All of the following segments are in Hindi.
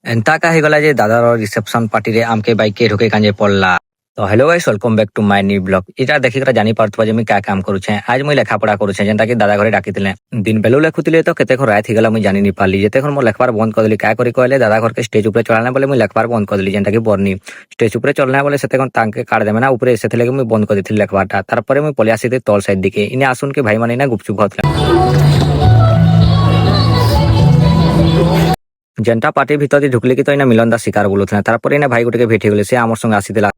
एंता का ही गला जे दादार रिसेप्शन पार्टी रे आमके बाइक के ढुके कांजे पड़ला। तो hello guys, welcome back to my new blog. इटा देखि करा जानी पारथबा जे मैं क्या काम करू छे। आज मैं लेखा पढ़ा करू छे, जेंता कि दादा घरे डाकितिले। दिन बेलु लेखुतिले तो केते रात ही गला मैं जानी नि पारली। जेते मो लेखबार बंद कर देली। क्या करी कहले दादा घर के स्टेज ऊपर चढ़ाने बोले मैं लेखबार बंद कर देली, जेंता कि बरनी स्टेज ऊपर चढ़ना बोले सेते तांके काट देमे ना ऊपर से लेके मैं बंद कर देथिली लेखबारटा। तार परे मैं पले आसीते तल साइड दिके। इने आसुन के भाई माने ना गुपचुप खाउतले। जेनटा पार्टी भीतर ढुकले कि तो इना मिलन दा शिकार बोलुथले। तारपर इना भाई गुटे के भेट गेले, से आमर संग आसीदेला।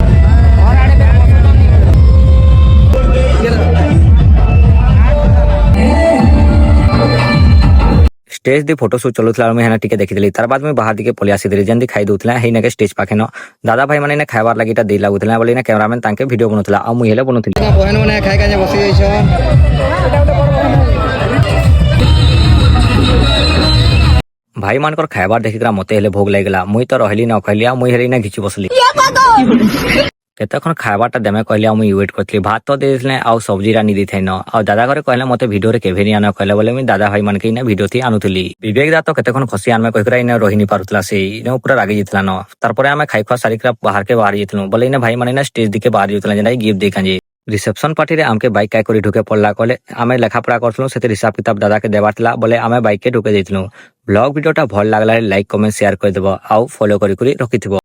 स्टेज दी फोटोशूट चलुथला। मैं हेना टिके देखिदेली। तार बाद में बाहर दिके पले आसीदेली। जेंदी खाई दउथला हेना के स्टेज पाखे न दादा भाई माने ने खाइबार लागिटा दे लागुथला बोले ना कैमरामैन तांके वीडियो बनउथला। आ मुई हेले बनउथली। ना बहन माने खाइ काजे बसि जाइछ। भाई मानकर खाइबार देखिकरा मते हेले भोग लागला। मुई तो रहली न खलिया, मुई हेली ना घिची बसली। केतखन खाइबारटा देमे कहलिया मुई वेट करथली। भात तो दे देथले आ सब्जी रानी दी थैन। आ दादा घरे कहले मते वीडियो रे केभे नि आना कहले बोले मैं दादा भाई मानके इना वीडियो थी आनुथली। विवेक दा तो केतखन खसी आनमे कहकरा इना रोहिणी पारुथला। से इना पूरा रागी जितला न। तारपरे आमे खाइ खा सारिकरा बाहर जितलु बोले इना भाई माने ना स्टेज दिके बाहर जितला जेना गिफ्ट देखाजे। रिसेप्शन पार्टी रे आमके बाइक काय करी ढुके पड़ला। कहले आमे लेखा पढ़ा करथलु, सेते हिसाब किताब दादा के देबारथला बोले आमे बाइक के ढुके देथलु। ब्लॉग वीडियोटा भल लागला लाइक कमेंट शेयर कर देबो। आउ फॉलो करी रखिथिबो।